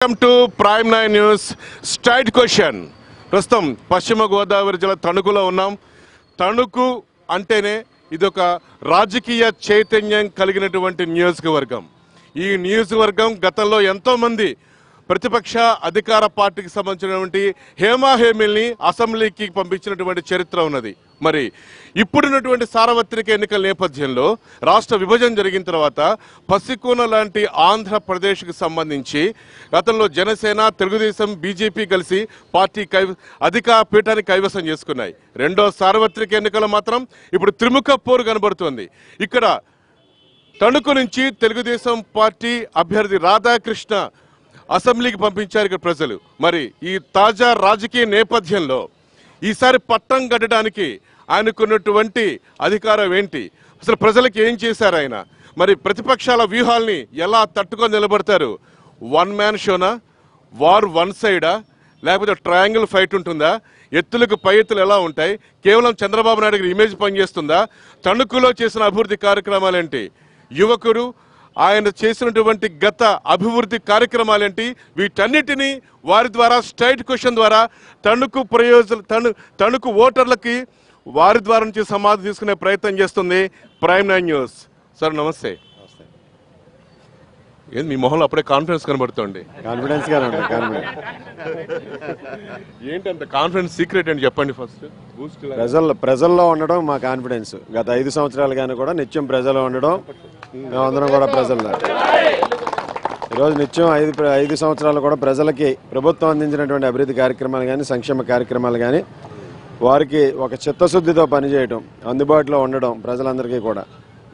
Welcome to prime 9 news straight question. ప్రస్తుతం పశ్చిమ గోదావరి జిల్లా తణుకులో ఉన్నాం. తణుకు అంటేనే ఇదొక రాజకీయ చైతన్యం కలిగినటువంటి నియోజకవర్గం. ఈ నియోజకవర్గం గతంలో ఎంతోమంది ప్రతిపక్ష అధికార పార్టీకి సంబంధించినటువంటి హేమాహేమిల్ని అసెంబ్లీకి పంపించినటువంటి చరిత్ర ఉన్నది. మరి ఇప్పుడున్నటువంటి సార్వత్రిక ఎన్నికల నేపథ్యంలో రాష్ట్ర విభజన జరిగిన తర్వాత పసికోన లాంటి ఆంధ్రప్రదేశ్కి సంబంధించి గతంలో జనసేన, తెలుగుదేశం, బీజేపీ కలిసి పార్టీ అధికార పీఠాన్ని కైవసం చేసుకున్నాయి. రెండో సార్వత్రిక ఎన్నికలు మాత్రం ఇప్పుడు త్రిముఖ పోరు కనబడుతోంది. ఇక్కడ తణుకు నుంచి తెలుగుదేశం పార్టీ అభ్యర్థి రాధాకృష్ణ అసెంబ్లీకి పంపించారు ఇక్కడ ప్రజలు. మరి ఈ తాజా రాజకీయ నేపథ్యంలో ఈసారి పట్టం కట్టడానికి ఆయనకున్నటువంటి అధికారం ఏంటి, అసలు ప్రజలకు ఏం చేశారు ఆయన, మరి ప్రతిపక్షాల వ్యూహాల్ని ఎలా తట్టుకొని నిలబడతారు? వన్ మ్యాన్ షోనా, వార్ వన్ సైడా, లేకపోతే ట్రయాంగిల్ ఫైట్ ఉంటుందా, ఎత్తులకు పై ఎత్తులు ఎలా ఉంటాయి, కేవలం చంద్రబాబు నాయుడు గారి ఇమేజ్ పనిచేస్తుందా, తణుకులో చేసిన అభివృద్ధి కార్యక్రమాలేంటి, యువకుడు ఆయన చేసినటువంటి గత అభివృద్ధి కార్యక్రమాలేంటి, వీటన్నిటినీ వారి ద్వారా స్ట్రైట్ క్వశ్చన్ ద్వారా తణుకు ఓటర్లకి వారి ద్వారా నుంచి సమాధానం తీసుకునే ప్రయత్నం చేస్తుంది ప్రైమ్ 9 న్యూస్. సార్ నమస్తే. ఏంది మీ మొహంలో అప్పుడే కాన్ఫిడెన్స్ కనబడుతుంది? ఏంటంత కాన్ఫిడెన్స్ సీక్రెట్ అని చెప్పండి. ఫస్ట్ ప్రజల్లో ఉండడం మా కాన్ఫిడెన్స్. గత 5 సంవత్సరాలుగానే కూడా నిత్యం ప్రజల్లో ఉండడం, మేమందరం కూడా ప్రజల్లో ఈరోజు నిత్యం 5 సంవత్సరాలు కూడా ప్రజలకి ప్రభుత్వం అందించినటువంటి అభివృద్ధి కార్యక్రమాలు కానీ, సంక్షేమ కార్యక్రమాలు కానీ వారికి ఒక చిత్తశుద్ధితో పనిచేయడం, అందుబాటులో ఉండడం ప్రజలందరికీ కూడా.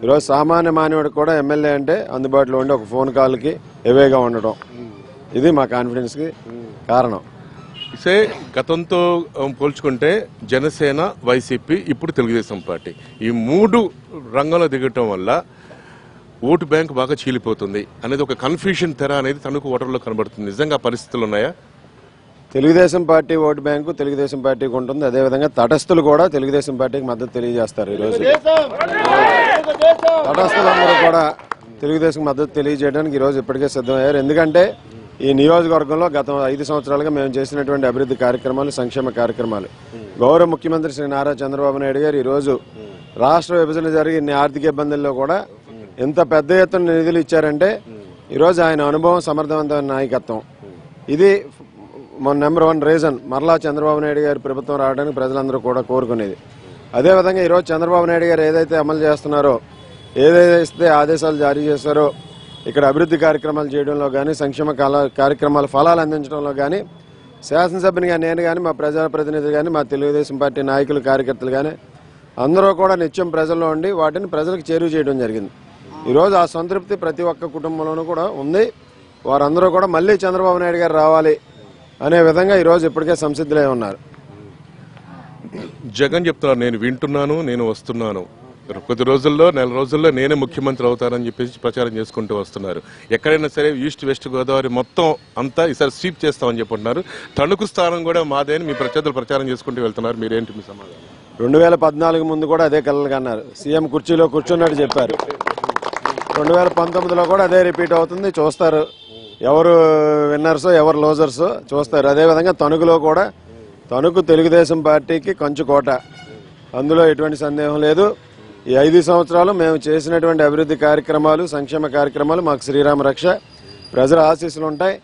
ఈరోజు సామాన్య మానవుడికి కూడా ఎమ్మెల్యే అంటే అందుబాటులో ఉండి ఒక ఫోన్ కాల్కి ఎవేగా ఉండడం, ఇది మా కాన్ఫిడెన్స్కి కారణం. గతంతో పోల్చుకుంటే జనసేన, వైసీపీ, ఇప్పుడు తెలుగుదేశం పార్టీ ఈ 3 రంగంలో దిగటం వల్ల ఓటు బ్యాంక్ బాగా చీలిపోతుంది అనేది ఒక కన్ఫ్యూషన్ తెర అనేది తణుకు ఓటర్లో కనబడుతుంది. నిజంగా పరిస్థితులు ఉన్నాయా? Telugu Desam party vote bank Telugu Desam పార్టీకి ఉంటుంది. అదేవిధంగా తటస్థులు కూడా తెలుగుదేశం పార్టీకి మద్దతు తెలియజేస్తారు. ఈరోజు తటస్థులందరూ కూడా తెలుగుదేశం మద్దతు తెలియజేయడానికి ఈరోజు ఇప్పటికే సిద్ధమయ్యారు. ఎందుకంటే ఈ నియోజకవర్గంలో గత 5 సంవత్సరాలుగా మేము చేసినటువంటి అభివృద్ధి కార్యక్రమాలు, సంక్షేమ కార్యక్రమాలు, గౌరవ ముఖ్యమంత్రి శ్రీ నారా చంద్రబాబు నాయుడు గారు ఈరోజు రాష్ట్ర విభజన జరిగిన ఆర్థిక ఇబ్బందుల్లో కూడా ఎంత పెద్ద ఎత్తున నిధులు ఇచ్చారంటే ఈరోజు ఆయన అనుభవం, సమర్థవంతమైన నాయకత్వం, ఇది మన నెంబర్ 1 రీజన్ మరలా చంద్రబాబు నాయుడు గారి ప్రభుత్వం రావడానికి ప్రజలందరూ కూడా కోరుకునేది. అదేవిధంగా ఈరోజు చంద్రబాబు నాయుడు గారు ఏదైతే అమలు చేస్తున్నారో, ఏదైతే ఆదేశాలు జారీ చేశారో ఇక్కడ అభివృద్ధి కార్యక్రమాలు చేయడంలో కానీ, సంక్షేమ కార్యక్రమాల ఫలాలు అందించడంలో కానీ, శాసనసభ్యునిగా నేను కానీ, మా ప్రజాప్రతినిధులు కానీ, మా తెలుగుదేశం పార్టీ నాయకులు, కార్యకర్తలు కానీ అందరూ కూడా నిత్యం ప్రజల్లో ఉండి వాటిని ప్రజలకు చేరువ చేయడం జరిగింది. ఈరోజు ఆ సంతృప్తి ప్రతి ఒక్క కుటుంబంలోనూ కూడా ఉంది. వారందరూ కూడా మళ్ళీ చంద్రబాబు నాయుడు గారు రావాలి అనే విధంగా ఈరోజు ఇప్పటికే సంసిద్ధులై ఉన్నారు. జగన్ చెప్తున్నారు, నేను వింటున్నాను, నేను వస్తున్నాను, కొద్ది రోజుల్లో, నెల రోజుల్లో నేనే ముఖ్యమంత్రి అవుతానని చెప్పేసి ప్రచారం చేసుకుంటూ వస్తున్నారు. ఎక్కడైనా సరే ఈస్ట్ వెస్ట్ గోదావరి మొత్తం అంతా ఈసారి స్వీప్ చేస్తామని చెప్పుకుంటున్నారు. తణుకు స్థానం కూడా మాదే అని మీ ప్రత్యర్థులు ప్రచారం చేసుకుంటూ వెళ్తున్నారు. మీరేంటి మీ సమాధానం? 2014 ముందు కూడా అదే కలలుగా అన్నారు. సీఎం కుర్చీలో కూర్చున్నట్టు చెప్పారు. 2019లో కూడా అదే రిపీట్ అవుతుంది. చూస్తారు ఎవరు విన్నర్సో ఎవరు లూజర్సో చూస్తారు. అదేవిధంగా తణుకులో కూడా తణుకు తెలుగుదేశం పార్టీకి కంచుకోట, అందులో ఎటువంటి సందేహం లేదు. ఈ 5 సంవత్సరాలు మేము చేసినటువంటి అభివృద్ధి కార్యక్రమాలు, సంక్షేమ కార్యక్రమాలు మాకు శ్రీరామ రక్ష, ప్రజల ఆశీస్సులు ఉంటాయి.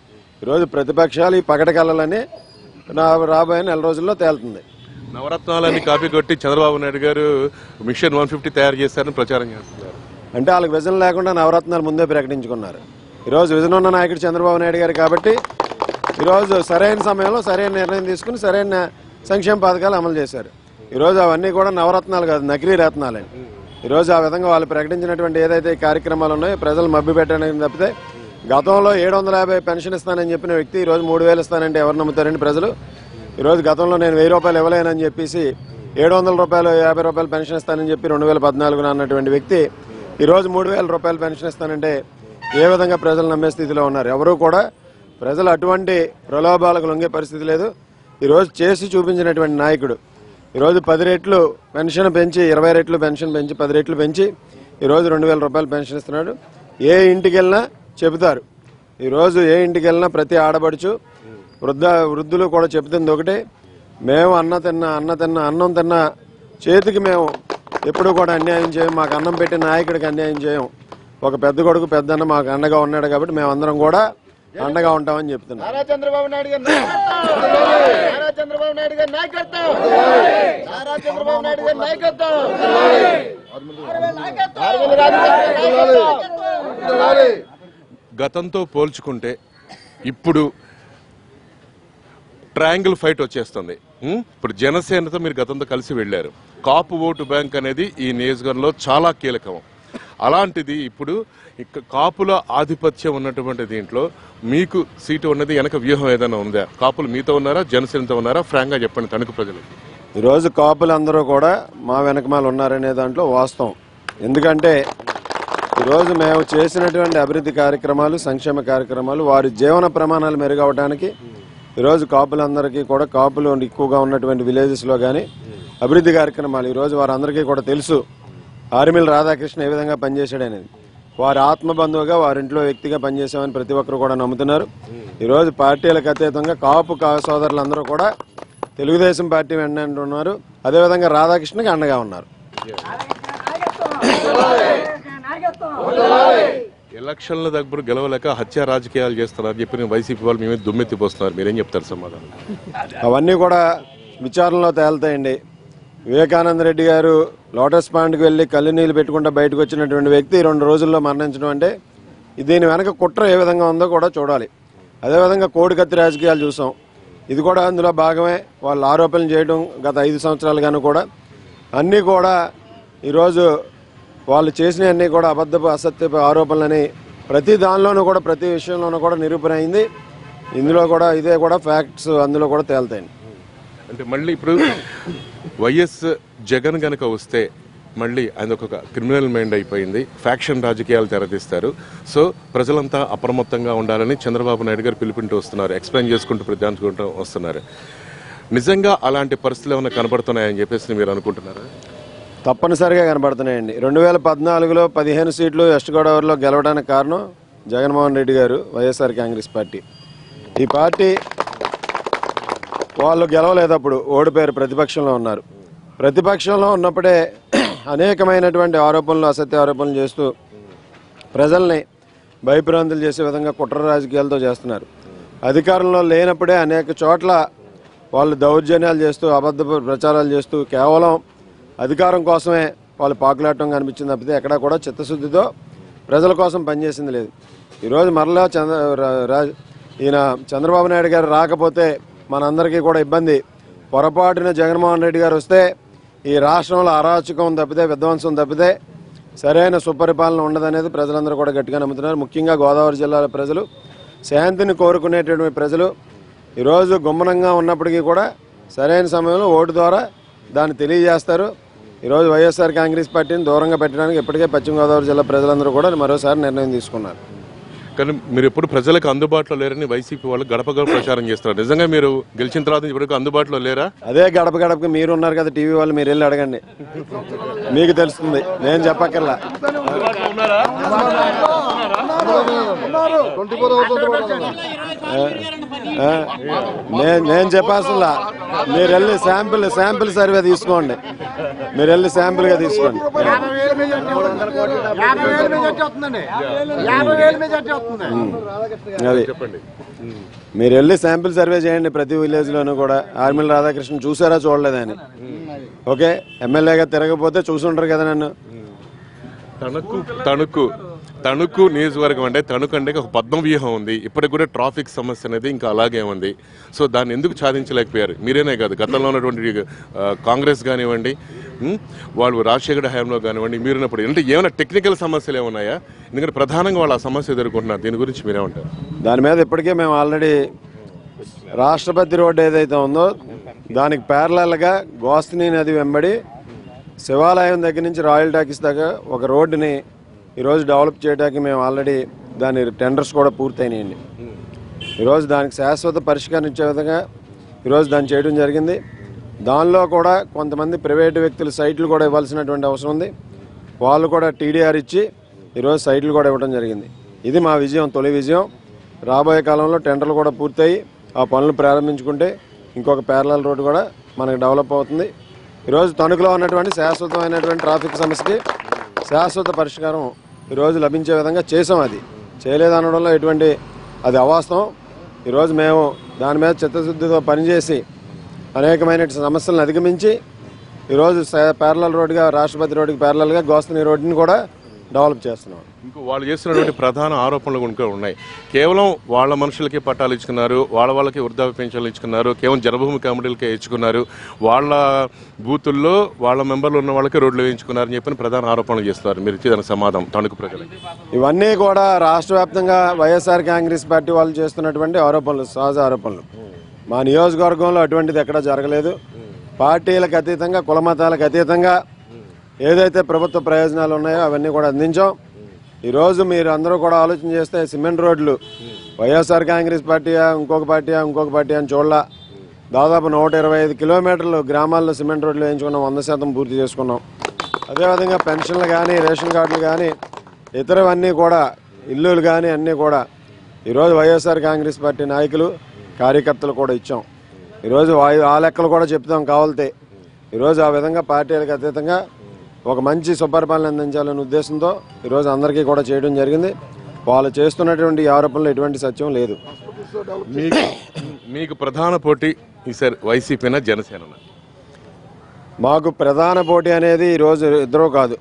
ఈరోజు ప్రతిపక్షాలు ఈ పగటకళ్ళని రాబోయే నెల రోజుల్లో తేలుతుంది. నవరత్నాలన్నీ కాపీ కొట్టి చంద్రబాబు నాయుడు గారు మిషన్ 150 తయారు చేశారని ప్రచారం చేస్తున్నారు. అంటే వాళ్ళకి విజన్ లేకుండా నవరత్నాలు ముందే ప్రకటించుకున్నారు. ఈరోజు విజన్ ఉన్న నాయకుడు చంద్రబాబు నాయుడు గారు కాబట్టి ఈరోజు సరైన సమయంలో సరైన నిర్ణయం తీసుకుని సరైన సంక్షేమ పథకాలు అమలు చేశారు. ఈరోజు అవన్నీ కూడా నవరత్నాలు కాదు, నకిలీ రత్నాలని. ఈరోజు ఆ విధంగా వాళ్ళు ప్రకటించినటువంటి ఏదైతే కార్యక్రమాలు ఉన్నాయో ప్రజలు మభ్య పెట్టడానికి తప్పితే, గతంలో 750 పెన్షన్ ఇస్తానని చెప్పిన వ్యక్తి ఈరోజు 3000 ఇస్తానంటే ఎవరు నమ్ముతారండి ప్రజలు? ఈరోజు గతంలో నేను 1000 రూపాయలు ఇవ్వలేనని చెప్పేసి 700 రూపాయలు, 50 రూపాయలు పెన్షన్ ఇస్తానని చెప్పి 2014 అన్నటువంటి వ్యక్తి ఈరోజు 3000 రూపాయలు పెన్షన్ ఇస్తానంటే ఏ విధంగా ప్రజలు నమ్మే స్థితిలో ఉన్నారు? ఎవరు కూడా ప్రజలు అటువంటి ప్రలోభాలకు లొంగే పరిస్థితి లేదు. ఈరోజు చేసి చూపించినటువంటి నాయకుడు ఈరోజు 10 రెట్లు పెన్షన్ పెంచి, 20 రెట్లు పెన్షన్ పెంచి, 10 రెట్లు పెంచి ఈరోజు 2000 రూపాయలు పెన్షన్ ఇస్తున్నాడు. ఏ ఇంటికి వెళ్ళినా చెబుతారు ఈరోజు ఏ ఇంటికి వెళ్ళినా ప్రతి ఆడబడుచు వృద్ధులు కూడా చెప్తుంది ఒకటి, మేము అన్నం తిన్న చేతికి మేము ఎప్పుడు కూడా అన్యాయం చేయం, మాకు అన్నం పెట్టిన నాయకుడికి అన్యాయం చేయం. ఒక పెద్ద కొడుకు పెద్దన్న మాకు అండగా ఉన్నాడు కాబట్టి మేమందరం కూడా అండగా ఉంటామని చెప్తున్నాం. చంద్రబాబు నాయుడు గారి నాయకత్వం. గతంతో పోల్చుకుంటే ఇప్పుడు ట్రయాంగిల్ ఫైట్ వచ్చేస్తుంది. ఇప్పుడు జనసేనతో మీరు గతంతో కలిసి వెళ్లారు. కాపు ఓటు బ్యాంక్ అనేది ఈ నియోజకవర్గంలో చాలా కీలకం. అలాంటిది ఇప్పుడు కాపుల ఆధిపత్యం ఉన్నటువంటి దీంట్లో మీకు సీటు ఉన్నది, వెనక వ్యూహం ఏదైనా ఉందా? కాపులు మీతో ఉన్నారా, జనసేనతో ఉన్నారా? ఫ్రాంక్ గా చెప్పండి తణుకు ప్రజలకు. ఈరోజు కాపులందరూ కూడా మా వెనకమాల ఉన్నారనే దాంట్లో వాస్తవం. ఎందుకంటే ఈరోజు మేము చేసినటువంటి అభివృద్ధి కార్యక్రమాలు, సంక్షేమ కార్యక్రమాలు, వారి జీవన ప్రమాణాలు మెరుగవడానికి ఈరోజు కాపులందరికీ కూడా, కాపులు ఎక్కువగా ఉన్నటువంటి విలేజెస్లో కానీ అభివృద్ధి కార్యక్రమాలు ఈరోజు వారందరికీ కూడా తెలుసు. ఆర్మిల్ రాధాకృష్ణ ఏ విధంగా పనిచేశాడనేది వారి ఆత్మబంధువుగా, వారింట్లో వ్యక్తిగా పనిచేశామని ప్రతి ఒక్కరు కూడా నమ్ముతున్నారు. ఈరోజు పార్టీలకు అతీతంగా కాపు సోదరులందరూ కూడా తెలుగుదేశం పార్టీ వెంట ఉన్నారు. అదేవిధంగా రాధాకృష్ణకి అండగా ఉన్నారు. ఎలక్షన్ల దగ్గర గెలవలేక హత్య రాజకీయాలు చేస్తున్నారు చెప్పి వైసీపీ వాళ్ళు మేమే దుమ్మెత్తిపోస్తున్నారు. మీరేం చెప్తారు సమాధానం? అవన్నీ కూడా విచారణలో తేలుతాయండి. వివేకానంద రెడ్డి గారు లోటస్ పాండ్కి వెళ్ళి కళ్ళు నీళ్ళు పెట్టుకుంటూ బయటకు వచ్చినటువంటి వ్యక్తి 2 రోజుల్లో మరణించడం అంటే దీని వెనక కుట్ర ఏ విధంగా ఉందో కూడా చూడాలి. అదేవిధంగా కోడికత్తి రాజకీయాలు చూసాం, ఇది కూడా అందులో భాగమే. వాళ్ళు ఆరోపణలు చేయడం గత 5 సంవత్సరాలుగాను కూడా అన్నీ కూడా ఈరోజు వాళ్ళు చేసినవన్నీ కూడా అబద్ధపు అసత్యపు ఆరోపణలని ప్రతి దానిలోనూ కూడా, ప్రతి విషయంలోనూ కూడా నిరూపణ అయింది. ఇందులో కూడా ఇదే కూడా ఫ్యాక్ట్స్ అందులో కూడా తేలుతాయండి. అంటే మళ్ళీ ఇప్పుడు వైఎస్ జగన్ గనక వస్తే మళ్ళీ ఆయన ఒక క్రిమినల్ మైండ్ అయిపోయింది, ఫ్యాక్షన్ రాజకీయాలు తెరతీస్తారు. సో ప్రజలంతా అప్రమత్తంగా ఉండాలని చంద్రబాబు నాయుడు గారు పిలుపుంటూ వస్తున్నారు, ఎక్స్ప్లెయిన్ చేసుకుంటూ ప్రతిదాచుకుంటూ వస్తున్నారు. నిజంగా అలాంటి పరిస్థితులు ఏమైనా కనబడుతున్నాయని చెప్పేసి మీరు అనుకుంటున్నారా? తప్పనిసరిగా కనబడుతున్నాయండి. 2014లో 15 సీట్లు వెస్ట్ గోదావరిలో గెలవడానికి కారణం జగన్మోహన్ రెడ్డి గారు, వైఎస్ఆర్ కాంగ్రెస్ పార్టీ. ఈ పార్టీ వాళ్ళు గెలవలేదప్పుడు, ఓడిపోయారు, ప్రతిపక్షంలో ఉన్నారు. ప్రతిపక్షంలో ఉన్నప్పుడే అనేకమైనటువంటి ఆరోపణలు, అసత్య ఆరోపణలు చేస్తూ ప్రజల్ని భయభ్రాంతులు చేసే విధంగా కుట్ర రాజకీయాలతో చేస్తున్నారు. అధికారంలో లేనప్పుడే అనేక చోట్ల వాళ్ళు దౌర్జన్యాలు చేస్తూ, అబద్ధ ప్రచారాలు చేస్తూ కేవలం అధికారం కోసమే వాళ్ళు పాకులాడటం కనిపించింది తప్పితే ఎక్కడా కూడా చిత్తశుద్ధితో ప్రజల కోసం పనిచేసింది లేదు. ఈరోజు మరలా ఈయన చంద్రబాబు నాయుడు గారు రాకపోతే మనందరికీ కూడా ఇబ్బంది. పొరపాటున జగన్మోహన్ రెడ్డి గారు వస్తే ఈ రాష్ట్రంలో అరాచకం తప్పితే, విధ్వంసం తప్పితే సరైన సుపరిపాలన ఉండదనేది ప్రజలందరూ కూడా గట్టిగా నమ్ముతున్నారు. ముఖ్యంగా గోదావరి జిల్లాల ప్రజలు, శాంతిని కోరుకునేటటువంటి ప్రజలు ఈరోజు గుమ్మనంగా ఉన్నప్పటికీ కూడా సరైన సమయంలో ఓటు ద్వారా దాన్ని తెలియజేస్తారు. ఈరోజు వైఎస్ఆర్ కాంగ్రెస్ పార్టీని దూరంగా పెట్టడానికి ఇప్పటికే పశ్చిమ గోదావరి జిల్లా ప్రజలందరూ కూడా మరోసారి నిర్ణయం తీసుకున్నారు. కానీ మీరు ఎప్పుడు ప్రజలకు అందుబాటులో లేరని వైసీపీ వాళ్ళు గడప గడప ప్రచారం చేస్తారు. నిజంగా మీరు గెలిచిన తర్వాత ఇప్పటికీ అందుబాటులో లేరా? అదే గడప గడపకి మీరు ఉన్నారు కదా టీవీ వాళ్ళు, మీరు వెళ్ళి అడగండి, మీకు తెలుస్తుంది, నేను చెప్పక్కర్లా. నేను చెప్పాల్సిందా, మీరు వెళ్ళి శాంపిల్ సర్వే తీసుకోండి, మీరు వెళ్ళి శాంపిల్గా తీసుకోండి. అది మీరు వెళ్ళి శాంపిల్ సర్వే చేయండి ప్రతి విలేజ్లోనూ కూడా. ఆర్మిల్ రాధాకృష్ణ చూసారా చూడలేదని, ఓకే, ఎమ్మెల్యేగా తిరగకపోతే చూసుంటారు కదా నన్ను. తణుకు నియోజకవర్గం అంటే తణుకు అంటే ఒక పద్మవ్యూహం ఉంది, ఇప్పటికి కూడా ట్రాఫిక్ సమస్య అనేది ఇంకా అలాగే ఉంది. సో దాన్ని ఎందుకు సాధించలేకపోయారు? మీరేనే కాదు, గతంలో ఉన్నటువంటి కాంగ్రెస్ కానివ్వండి, వాళ్ళు రాజశేఖర హయాంలో కానివ్వండి, మీరున్నప్పుడు అంటే ఏమైనా టెక్నికల్ సమస్యలు ఏమన్నాయా? ఎందుకంటే ప్రధానంగా వాళ్ళు ఆ సమస్య ఎదుర్కొంటున్నారు, దీని గురించి మీరేమంటారు? దాని మీద ఇప్పటికే మేము ఆల్రెడీ రాష్ట్రపతి రోడ్డు ఏదైతే ఉందో దానికి ప్యారలల్గా గోస్తని నది వెంబడి శివాలయం దగ్గర నుంచి రాయల్ టాకీస్ దాకా ఒక రోడ్డుని ఈరోజు డెవలప్ చేయడానికి మేము ఆల్రెడీ దాని టెండర్స్ కూడా పూర్తయినాయండి. ఈరోజు దానికి శాశ్వత పరిష్కరించే విధంగా ఈరోజు దాన్ని చేయడం జరిగింది. దానిలో కూడా కొంతమంది ప్రైవేటు వ్యక్తులు సైట్లు కూడా ఇవ్వాల్సినటువంటి అవసరం ఉంది. వాళ్ళు కూడా టీడీఆర్ ఇచ్చి ఈరోజు సైట్లు కూడా ఇవ్వడం జరిగింది. ఇది మా విజయం, తొలి విజయం. రాబోయే కాలంలో టెండర్లు కూడా పూర్తయి ఆ పనులు ప్రారంభించుకుంటే ఇంకొక ప్యారలల్ రోడ్డు కూడా మనకి డెవలప్ అవుతుంది. ఈరోజు తణుకులో ఉన్నటువంటి శాశ్వతమైనటువంటి ట్రాఫిక్ సమస్యకి శాశ్వత పరిష్కారం ఈరోజు లభించే విధంగా చేసాం. అది చేయలేదనడంలో ఎటువంటి అది అవాస్తవం. ఈరోజు మేము దాని మీద చిత్తశుద్ధితో పనిచేసి అనేకమైన సమస్యలను అధిగమించి ఈరోజు ప్యారలల్ రోడ్డుగా రాష్ట్రపతి రోడ్డుకి ప్యారలల్గా గోస్తని రోడ్డుని కూడా డెవలప్ చేస్తున్నాం. ఇంకో వాళ్ళు చేస్తున్నటువంటి ప్రధాన ఆరోపణలు కూడా ఉన్నాయి. కేవలం వాళ్ళ మనుషులకి పట్టాలు ఇచ్చుకున్నారు, వాళ్ళకి వృద్ధాప్య పెన్షన్లు ఇచ్చుకున్నారు, కేవలం జన్మభూమి కమిటీలకే ఇచ్చుకున్నారు, వాళ్ళ బూతుల్లో వాళ్ళ మెంబర్లు ఉన్న వాళ్ళకి రోడ్లు వేయించుకున్నారని చెప్పి ప్రధాన ఆరోపణలు చేస్తున్నారు. మీరు ఇచ్చేదానికి సమాధానం తణుకు ప్రజలకి? ఇవన్నీ కూడా రాష్ట్ర వ్యాప్తంగా వైఎస్ఆర్ కాంగ్రెస్ పార్టీ వాళ్ళు చేస్తున్నటువంటి ఆరోపణలు, సహజ ఆరోపణలు. మా నియోజకవర్గంలో అటువంటిది ఎక్కడా జరగలేదు. పార్టీలకు అతీతంగా, కులమతాలకు అతీతంగా ఏదైతే ప్రభుత్వ ప్రయోజనాలు ఉన్నాయో అవన్నీ కూడా అందించాం. ఈరోజు మీరు అందరూ కూడా ఆలోచన చేస్తే సిమెంట్ రోడ్లు వైఎస్ఆర్ కాంగ్రెస్ పార్టీయా ఇంకొక పార్టీ అని చూడలా. దాదాపు 125 కిలోమీటర్లు గ్రామాల్లో సిమెంట్ రోడ్లు వేయించుకున్నాం, 100% పూర్తి చేసుకున్నాం. అదేవిధంగా పెన్షన్లు కానీ, రేషన్ కార్డులు కానీ, ఇతరవన్నీ కూడా, ఇల్లులు కానీ అన్నీ కూడా ఈరోజు వైఎస్ఆర్ కాంగ్రెస్ పార్టీ నాయకులు, కార్యకర్తలు కూడా ఇచ్చాం. ఈరోజు ఆ లెక్కలు కూడా చెప్తాం కావాలితే. ఈరోజు ఆ విధంగా పార్టీలకు అతీతంగా ఒక మంచి సుపరిపాలన అందించాలనే ఉద్దేశంతో ఈరోజు అందరికీ కూడా చేయడం జరిగింది. వాళ్ళు చేస్తున్నటువంటి ఆరోపణలు ఎటువంటి సత్యం లేదు. మీకు ప్రధాన పోటీ ఈసారి వైసీపీనా జనసేన? మాకు ప్రధాన పోటీ అనేది ఈరోజు ఇద్దరూ కాదు.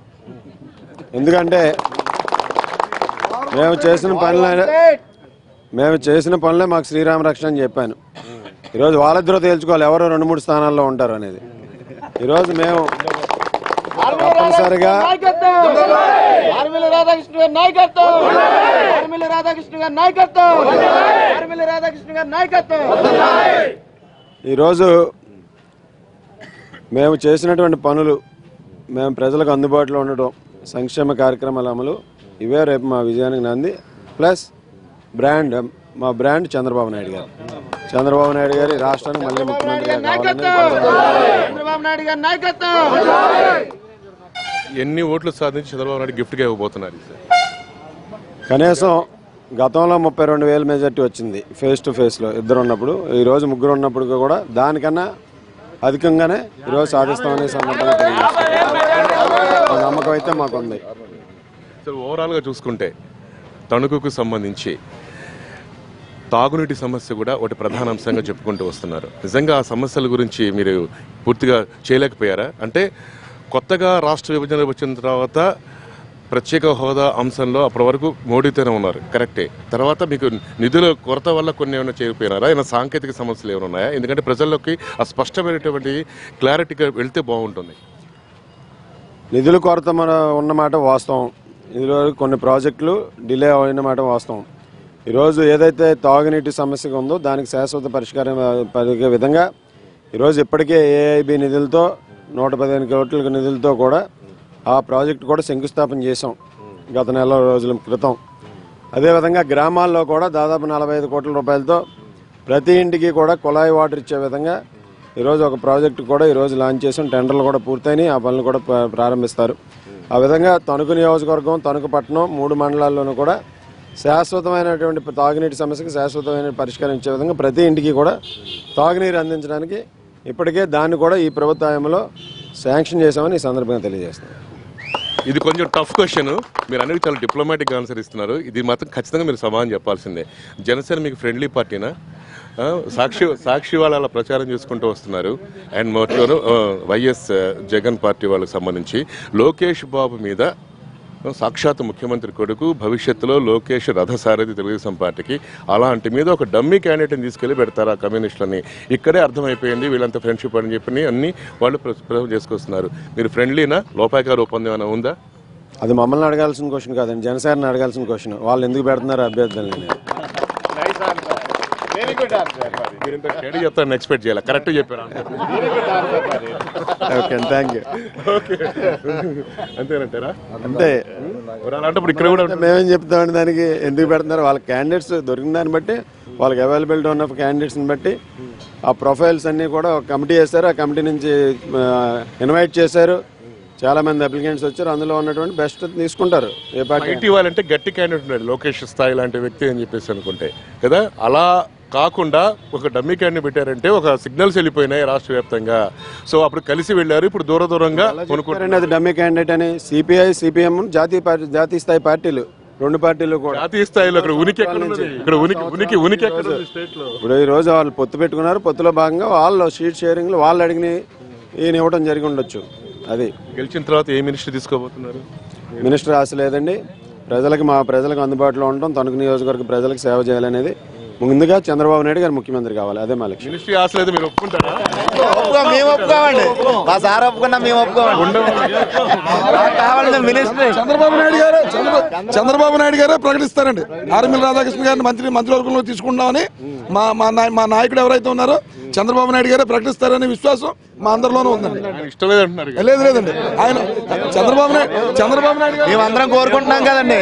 ఎందుకంటే మేము చేసిన పనులే మాకు శ్రీరామ రక్షణ అని చెప్పాను. ఈరోజు వాళ్ళిద్దరూ తేల్చుకోవాలి ఎవరో 2-3 స్థానాల్లో ఉంటారు అనేది. ఈరోజు మేము తప్పనిసరిగా ఈరోజు మేము చేసినటువంటి పనులు, మేము ప్రజలకు అందుబాటులో ఉండటం, సంక్షేమ కార్యక్రమాల అమలు, ఇవే రేపు మా విజయానికి నాంది. ప్లస్ బ్రాండ్, మా బ్రాండ్ చంద్రబాబు నాయుడు గారు. చంద్రబాబు నాయుడు గారి రాష్ట్రానికి మళ్ళీ ముఖ్యమంత్రిగా ఎన్ని ఓట్లు సాధించి చంద్రబాబు నాయుడు గిఫ్ట్గా ఇవ్వబోతున్నారు? కనీసం గతంలో 32,000 మెజార్టీ వచ్చింది ఫేస్ టు ఫేస్లో ఇద్దరు ఉన్నప్పుడు. ఈరోజు ముగ్గురు ఉన్నప్పుడు కూడా దానికన్నా అధికంగానే ఈరోజు సాధిస్తామనే సందర్భంగా తెలియజేస్తాం. నమ్మకం అయితే మాకుంది. సో ఓవరాల్గా చూసుకుంటే తణుకుకు సంబంధించి తాగునీటి సమస్య కూడా ఒకటి ప్రధాన అంశంగా చెప్పుకుంటూ వస్తున్నారు. నిజంగా ఆ సమస్యల గురించి మీరు పూర్తిగా చేయలేకపోయారా? అంటే కొత్తగా రాష్ట్ర విభజన వచ్చిన తర్వాత ప్రత్యేక హోదా అంశంలో అప్పటి వరకు మోడీతోనే ఉన్నారు, కరెక్టే. తర్వాత మీకు నిధుల కొరత వల్ల కొన్ని ఏమైనా చేయకపోయినారా? ఏమైనా సాంకేతిక సమస్యలు ఏమైనా ఉన్నాయా? ఎందుకంటే ప్రజల్లోకి ఆ స్పష్టమైనటువంటి క్లారిటీగా వెళ్తే బాగుంటుంది. నిధుల కొరత ఉన్నమాట వాస్తవం. ఇందులో కొన్ని ప్రాజెక్టులు డిలే అయిన మాట వాస్తవం. ఈరోజు ఏదైతే తాగునీటి సమస్యగా ఉందో దానికి శాశ్వత పరిష్కారం పరిగే విధంగా ఈరోజు ఇప్పటికే ఏఐబి నిధులతో 115 కోట్ల నిధులతో కూడా ఆ ప్రాజెక్టు కూడా శంకుస్థాపన చేసాం గత నెల రోజుల క్రితం. అదేవిధంగా గ్రామాల్లో కూడా దాదాపు 45 కోట్ల రూపాయలతో ప్రతి ఇంటికి కూడా కుళాయి వాటర్ ఇచ్చే విధంగా ఈరోజు ఒక ప్రాజెక్టు కూడా ఈరోజు లాంచ్ చేసాం. టెండర్లు కూడా పూర్తయినాయి, ఆ పనులు కూడా ప్రారంభిస్తారు. ఆ విధంగా తణుకు నియోజకవర్గం, తణుకు పట్టణం 3 మండలాల్లోనూ కూడా శాశ్వతమైనటువంటి తాగునీటి సమస్యకి శాశ్వతమైన పరిష్కారం ఇచ్చే విధంగా ప్రతి ఇంటికి కూడా తాగునీరు అందించడానికి ఇప్పటికే దాన్ని కూడా ఈ ప్రభుత్వ హయాంలో శాంక్షన్ చేశామని ఈ సందర్భంగా తెలియజేస్తున్నాను. ఇది కొంచెం టఫ్ క్వశ్చన్, మీరు అనేది చాలా డిప్లొమాటిక్గా ఆన్సర్ ఇస్తున్నారు. ఇది మాత్రం ఖచ్చితంగా మీరు సమాధానం చెప్పాల్సిందే. జనసేన మీకు ఫ్రెండ్లీ పార్టీనా? సాక్షి వాళ్ళు అలా ప్రచారం చేసుకుంటూ వస్తున్నారు. అండ్ మోటోను వైఎస్ జగన్ పార్టీ వాళ్ళకి సంబంధించి లోకేష్ బాబు మీద సాక్షాత్ ముఖ్యమంత్రి కొడుకు, భవిష్యత్తులో లోకేష్ రథసారథి తెలుగుదేశం పార్టీకి, అలాంటి మీద ఒక డమ్మీ క్యాండిడేట్ని తీసుకెళ్లి పెడతారు ఆ కమ్యూనిస్టులని. ఇక్కడే అర్థమైపోయింది వీళ్ళంతా ఫ్రెండ్షిప్ అని చెప్పి అన్ని వాళ్ళు ప్రజలు చేసుకొస్తున్నారు. మీరు ఫ్రెండ్లీనా? లోపాయకారు ఒప్పందం ఏమైనా ఉందా? అది మమ్మల్ని అడగాల్సిన క్వశ్చన్ కాదండి, జనసేనని అడగాల్సిన క్వశ్చన్. వాళ్ళు ఎందుకు పెడుతున్నారు అభ్యర్థులని? మీరు ఇంత స్టడీ చెప్తారని ఎక్స్పెక్ట్ చేయాలి. కరెక్ట్ చెప్పారు. Okay, thank you. ఓకే, అంతేనంటారా? అంతే. అలాంటప్పుడు ఇక్కడ కూడా మేమేం చెప్తామండి దానికి? ఎందుకు పెడుతున్నారు? వాళ్ళ క్యాండిడేట్స్ దొరికిన దాన్ని బట్టి, వాళ్ళకి అవైలబిలిటీ ఉన్న క్యాండిడేట్స్ని బట్టి ఆ ప్రొఫైల్స్ అన్నీ కూడా ఒక కమిటీ చేశారు. ఆ కమిటీ నుంచి ఇన్వైట్ చేశారు, చాలా మంది అప్లికెంట్స్ వచ్చారు, అందులో ఉన్నటువంటి బెస్ట్ తీసుకుంటారు. ఏ పార్టీ ఐటీ వాళ్ళంటే గట్టి క్యాండిడేట్ ఉన్నాడు, లోకేష్ స్థాయి లాంటి వ్యక్తి అని చెప్పేసి అనుకుంటే కదా. అలా కాకుండా ఒక డమ్మీ క్యాండిడేట్ పెట్టారంటే ఒక సిగ్నల్స్ వెళ్ళిపోయినాయి రాష్ట్ర వ్యాప్తంగా. సో అప్పుడు కలిసి వెళ్ళారు, ఇప్పుడు దూరంగా కొనుక్కుంటారండి. అది డమ్మీ క్యాండిడేట్ అని సిపిఐ సిపిఎం జాతీయ స్థాయి పార్టీలు, రెండు పార్టీలు కూడా జాతీయ స్థాయిలో ఇక్కడ ఉనికి ఎక్కడ ఉన్నది? ఇక్కడ ఉనికి ఎక్కడ ఉంది స్టేట్ లో? ఇప్పుడు ఈ రోజు వాళ్ళు పొత్తు పెట్టుకున్నారు, పొత్తులో భాగంగా వాళ్ళు షీట్ షేరింగ్ వాళ్ళు అడిగిన ఈయన ఇవ్వడం జరిగి ఉండొచ్చు. అది గెలిచిన తర్వాత ఏ మినిస్టర్ తీసుకోబోతున్నారు? మినిస్టర్ ఆశ లేదండి. ప్రజలకు అందుబాటులో ఉండటం, తణుకు నియోజకవర్గ ప్రజలకు సేవ చేయాలనేది ముందుగా చంద్రబాబు నాయుడు గారు ముఖ్యమంత్రి కావాలి, అదే మా లక్ష్యం. మినిస్ట్రీ ఆశ లేదు, మీరు ఒప్పుకుంటారా? మేము ఒప్పుకోమండి, మా సార్ ఒప్పుకున్నా మేము ఒప్పుకోమండి. చంద్రబాబు నాయుడు గారే ప్రకటిస్తారండి. ఆర్మీల రాధాకృష్ణ గారిని మంత్రివర్గంలో తీసుకుంటామని మా నాయకుడు ఎవరైతే ఉన్నారో చంద్రబాబు నాయుడు గారే ప్రకటిస్తారనే విశ్వాసం మా అందరిలోనూ ఉందండి. ఇష్టం లేదంటున్నారు. లేదండి, ఆయన చంద్రబాబు నాయుడు మేమందరం కోరుకుంటున్నాం కదండి.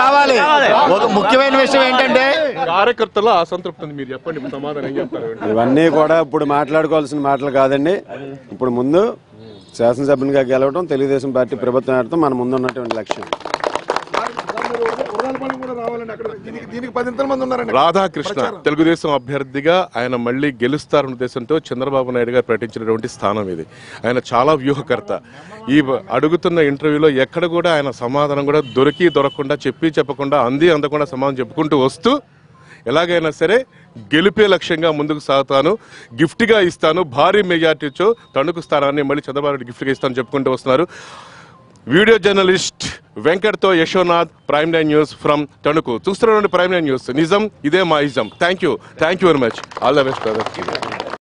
కావాలి. ఒక ముఖ్యమైన విషయం ఏంటంటే కార్యకర్తల అసంతృప్తి ఉంది. మీరు చెప్పండి, సమాధానం ఏం చెప్తారు? ఇవన్నీ కూడా ఇప్పుడు మాట్లాడుకోవాల్సిన మాటలు కాదండి. ఇప్పుడు ముందు శాసనసభ్యునిగా గెలవడం, తెలుగుదేశం పార్టీ ప్రభుత్వం ఏడటం మన ముందు ఉన్నటువంటి లక్ష్యం. రాధాకృష్ణ తెలుగుదేశం అభ్యర్థిగా ఆయన మళ్ళీ గెలుస్తారన్న ఉద్దేశంతో చంద్రబాబు నాయుడు గారు ప్రకటించినటువంటి స్థానం ఇది. ఆయన చాలా వ్యూహకర్త. ఈ అడుగుతున్న ఇంటర్వ్యూలో ఎక్కడ కూడా ఆయన సమాధానం కూడా దొరకకుండా చెప్పకుండా అందకుండా సమాధానం చెప్పుకుంటూ వస్తూ ఎలాగైనా సరే గెలిపే లక్ష్యంగా ముందుకు సాగుతాను, గిఫ్ట్గా ఇస్తాను, భారీ మెజార్టీతో తణుకు స్థానాన్ని మళ్ళీ చంద్రబాబు నాయుడు గిఫ్ట్గా ఇస్తాను చెప్పుకుంటూ వస్తున్నారు. వీడియో జర్నలిస్ట్ వెంకట్తో Yashonath, Prime 9 news from Tanuku. చూస్తున్నటువంటి ప్రైమ్ 9 న్యూస్, నిజం ఇదే మా ఇజం. Thank you very much. All the best brother.